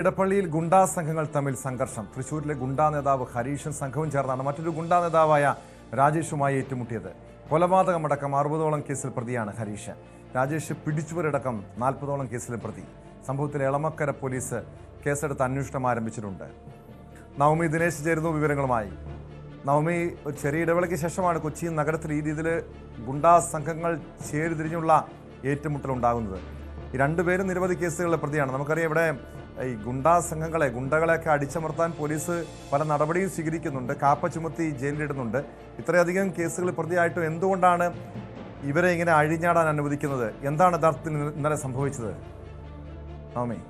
ഇടപ്പള്ളിയിൽ ഗുണ്ടാ സംഘങ്ങൾ തമ്മിൽ സംഘർഷം. തൃശൂരിലെ ഗുണ്ടാ നേതാവ് ഹരീഷും സംഘവും ചേർന്നാണ് മറ്റൊരു ഗുണ്ടാ നേതാവായ രാജേഷുമായി ഏറ്റുമുട്ടിയത്. കൊലപാതകമടക്കം 60ഓളം കേസിൽ പ്രതിയാണ് ഹരീഷ്. രാജേഷ് പിടിച്ചുപറിയടക്കം 40ഓളം കേസിലും പ്രതി. സംഭവത്തിൽ എളമക്കര പോലീസ് കേസെടുത്ത് അന്വേഷണം ആരംഭിച്ചിട്ടുണ്ട്. നവമി ദിനേശ് ചേരുന്നു വിവരങ്ങളുമായി. നവമി, ഒരു ചെറിയ ഇടവേളയ്ക്ക് ശേഷമാണ് കൊച്ചി നഗരത്തിൽ ഈ രീതിയിൽ ഗുണ്ടാ സംഘങ്ങൾ ചേരിതിരിഞ്ഞുള്ള ഏറ്റുമുട്ടൽ ഉണ്ടാകുന്നത്. ഈ രണ്ടുപേരും നിരവധി കേസുകളിലെ പ്രതിയാണ്. നമുക്കറിയാം, ഇവിടെ ഈ ഗുണ്ടാ സംഘങ്ങളെ ഗുണ്ടകളെയൊക്കെ അടിച്ചമർത്താൻ പോലീസ് പല നടപടിയും സ്വീകരിക്കുന്നുണ്ട്, കാപ്പ ചുമത്തി ജയിലിലിടുന്നുണ്ട്. ഇത്രയധികം കേസുകളിൽ പ്രതിയായിട്ടും എന്തുകൊണ്ടാണ് ഇവരെ ഇങ്ങനെ അഴിഞ്ഞാടാൻ അനുവദിക്കുന്നത്? എന്താണ് യഥാർത്ഥത്തിൽ ഇന്നലെ സംഭവിച്ചത്? നവമി,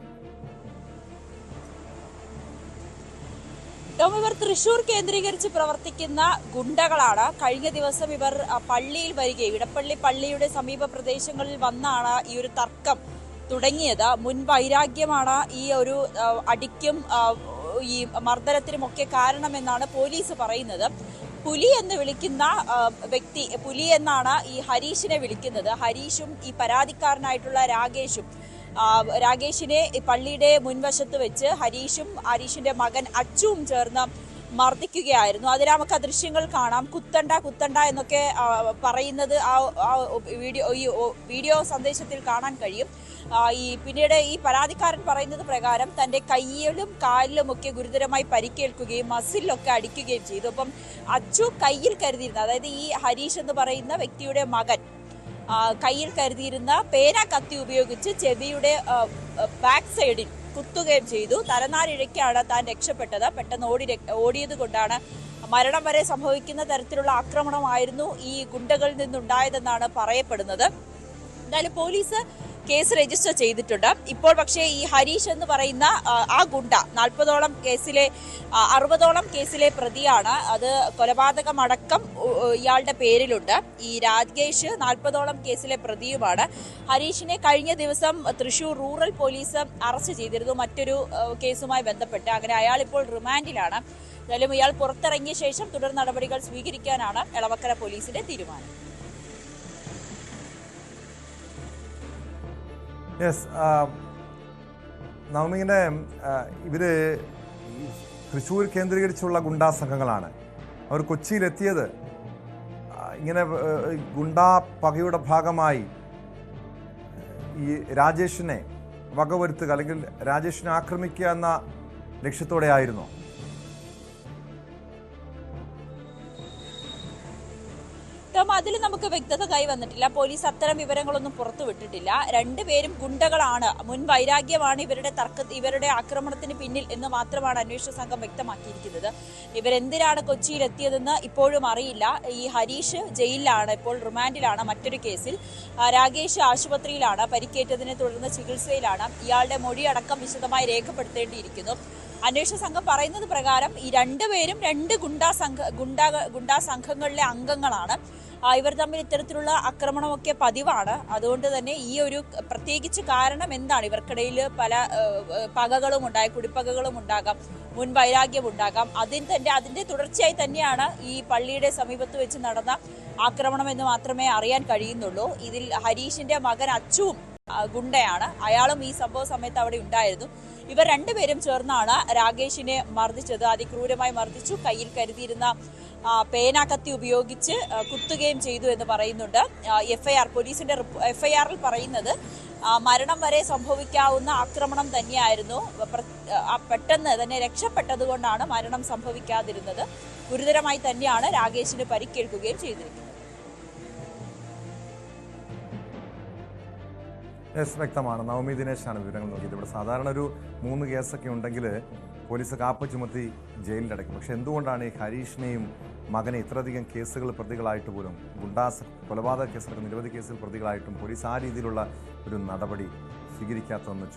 ഇവർ തൃശൂർ കേന്ദ്രീകരിച്ച് പ്രവർത്തിക്കുന്ന ഗുണ്ടകളാണ്. കഴിഞ്ഞ ദിവസം ഇവർ പള്ളിയിൽ വരികയും ഇടപ്പള്ളി പള്ളിയുടെ സമീപ പ്രദേശങ്ങളിൽ വന്നാണ് ഈ ഒരു തർക്കം തുടങ്ങിയത്. മുൻ വൈരാഗ്യമാണ് ഈ ഒരു അടിക്കും ഈ മർദ്ദനത്തിനുമൊക്കെ കാരണമെന്നാണ് പോലീസ് പറയുന്നത്. പുലി എന്ന് വിളിക്കുന്ന വ്യക്തി, പുലി എന്നാണ് ഈ ഹരീഷിനെ വിളിക്കുന്നത്. ഹരീഷും ഈ പരാതിക്കാരനായിട്ടുള്ള രാകേഷിനെ പള്ളിയുടെ മുൻവശത്ത് വെച്ച് ഹരീഷിന്റെ മകൻ അച്ചുവും ചേർന്ന് മർദ്ദിക്കുകയായിരുന്നു. അതിൽ നമുക്ക് ആ ദൃശ്യങ്ങൾ കാണാം. കുത്തണ്ട എന്നൊക്കെ പറയുന്നത് ആ വീഡിയോ സന്ദേശത്തിൽ കാണാൻ കഴിയും. പിന്നീട് ഈ പരാതിക്കാരൻ പറയുന്നത് പ്രകാരം തന്റെ കയ്യിലും കാലിലും ഒക്കെ ഗുരുതരമായി പരിക്കേൽക്കുകയും മസിലൊക്കെ അടിക്കുകയും ചെയ്തു. അപ്പം അച്ചു കയ്യിൽ കരുതിയിരുന്ന, അതായത് ഈ ഹരീഷ് എന്ന് പറയുന്ന വ്യക്തിയുടെ മകൻ കയ്യിൽ കരുതിയിരുന്ന പേന കത്തി ഉപയോഗിച്ച് ചെവിയുടെ ബാക്ക് സൈഡിൽ കുത്തുകയും ചെയ്തു. തലനാരിഴയ്ക്കാണ് താൻ രക്ഷപ്പെട്ടത്. പെട്ടെന്ന് ഓടിയത് കൊണ്ടാണ് മരണം വരെ സംഭവിക്കുന്ന തരത്തിലുള്ള ആക്രമണമായിരുന്നു ഈ ഗുണ്ടകളിൽ നിന്നുണ്ടായതെന്നാണ് പറയപ്പെടുന്നത്. എന്തായാലും പോലീസ് കേസ് രജിസ്റ്റർ ചെയ്തിട്ടുണ്ട്. ഇപ്പോൾ പക്ഷേ ഈ ഹരീഷ് എന്ന് പറയുന്ന ആ ഗുണ്ട 40ഓളം കേസിലെ 60ഓളം കേസിലെ പ്രതിയാണ്. അത് കൊലപാതകമടക്കം ഇയാളുടെ പേരിലുണ്ട്. ഈ രാജേഷ് 40ഓളം കേസിലെ പ്രതിയുമാണ്. ഹരീഷിനെ കഴിഞ്ഞ ദിവസം തൃശൂർ റൂറൽ പോലീസ് അറസ്റ്റ് ചെയ്തിരുന്നു മറ്റൊരു കേസുമായി ബന്ധപ്പെട്ട്. അങ്ങനെ അയാൾ ഇപ്പോൾ റിമാൻഡിലാണ്. എന്തായാലും ഇയാൾ പുറത്തിറങ്ങിയ ശേഷം തുടർ നടപടികൾ സ്വീകരിക്കാനാണ് എളമക്കര പോലീസിന്റെ തീരുമാനം. യെസ്, നവമിങ്ങനെ ഇവർ തൃശ്ശൂർ കേന്ദ്രീകരിച്ചുള്ള ഗുണ്ടാ സംഘങ്ങളാണ്. അവർ കൊച്ചിയിലെത്തിയത് ഇങ്ങനെ ഗുണ്ടാ പകയുടെ ഭാഗമായി ഈ രാജേഷിനെ വകവരുത്തുക, അല്ലെങ്കിൽ രാജേഷിനെ ആക്രമിക്കുക എന്ന ലക്ഷ്യത്തോടെ ആയിരുന്നു. അതിൽ നമുക്ക് വ്യക്തത കൈവന്നിട്ടില്ല. പോലീസ് അത്തരം വിവരങ്ങളൊന്നും പുറത്തുവിട്ടിട്ടില്ല. രണ്ടുപേരും ഗുണ്ടകളാണ്, മുൻ വൈരാഗ്യമാണ് ഇവരുടെ ആക്രമണത്തിന് പിന്നിൽ എന്ന് മാത്രമാണ് അന്വേഷണ സംഘം വ്യക്തമാക്കിയിരിക്കുന്നത്. ഇവരെന്തിനാണ് കൊച്ചിയിൽ എത്തിയതെന്ന് ഇപ്പോഴും അറിയില്ല. ഈ ഹരീഷ് ജയിലിലാണ്, ഇപ്പോൾ റിമാൻഡിലാണ് മറ്റൊരു കേസിൽ. രാകേഷ് ആശുപത്രിയിലാണ്, പരിക്കേറ്റതിനെ തുടർന്ന് ചികിത്സയിലാണ്. ഇയാളുടെ മൊഴിയടക്കം വിശദമായി രേഖപ്പെടുത്തേണ്ടിയിരിക്കുന്നു. അന്വേഷണ സംഘം പറയുന്നത് പ്രകാരം ഈ രണ്ടുപേരും രണ്ട് ഗുണ്ടാ സംഘങ്ങളിലെ അംഗങ്ങളാണ്. ഇവർ തമ്മിൽ ഇത്തരത്തിലുള്ള ആക്രമണമൊക്കെ പതിവാണ്. അതുകൊണ്ട് തന്നെ ഈ ഒരു പ്രത്യേകിച്ച് കാരണം എന്താണ്? ഇവർക്കിടയിൽ പല പകകളും ഉണ്ടാകും, കുടിപ്പകകളും ഉണ്ടാകാം, മുൻ വൈരാഗ്യം ഉണ്ടാകാം. അതിന്റെ തുടർച്ചയായി തന്നെയാണ് ഈ പള്ളിയുടെ സമീപത്ത് വെച്ച് നടന്ന ആക്രമണം എന്ന് മാത്രമേ അറിയാൻ കഴിയുന്നുള്ളൂ. ഇതിൽ ഹരീഷിന്റെ മകൻ അച്ചുവും ഗുണ്ടയാണ്. അയാളും ഈ സംഭവ സമയത്ത് അവിടെ ഉണ്ടായിരുന്നു. ഇവർ രണ്ടുപേരും ചേർന്നാണ് രാകേഷിനെ മർദ്ദിച്ചത്. അതിക്രൂരമായി മർദ്ദിച്ചു. കയ്യിൽ കരുതിയിരുന്ന പേനാക്കത്തി ഉപയോഗിച്ച് കുത്തുകയും ചെയ്തു എന്ന് പറയുന്നുണ്ട്. പോലീസിന്റെ FIR-ൽ പറയുന്നത് മരണം വരെ സംഭവിക്കാവുന്ന ആക്രമണം തന്നെയായിരുന്നു. പെട്ടെന്ന് തന്നെ രക്ഷപ്പെട്ടത് കൊണ്ടാണ് മരണം സംഭവിക്കാതിരുന്നത്. ഗുരുതരമായി തന്നെയാണ് രാകേഷിന് പരിക്കേൽക്കുകയും ചെയ്തിരിക്കുന്നത്. യെസ്, വ്യക്തമാണ്. നവമി ദിനേശാണ് വിവരങ്ങൾ നോക്കിയത്. ഇവിടെ സാധാരണ ഒരു 3 കേസൊക്കെ ഉണ്ടെങ്കിൽ പോലീസ് കാപ്പ ചുമത്തി ജയിലിലടയ്ക്കും. പക്ഷെ എന്തുകൊണ്ടാണ് ഈ ഹരീഷിനെയും മകനെ ഇത്രയധികം കേസുകൾ പ്രതികളായിട്ട് പോലും, കൊലപാതക കേസുകൾ നിരവധി കേസുകൾ പ്രതികളായിട്ടും പോലീസ് ആ രീതിയിലുള്ള ഒരു നടപടി സ്വീകരിക്കാത്തതെന്ന്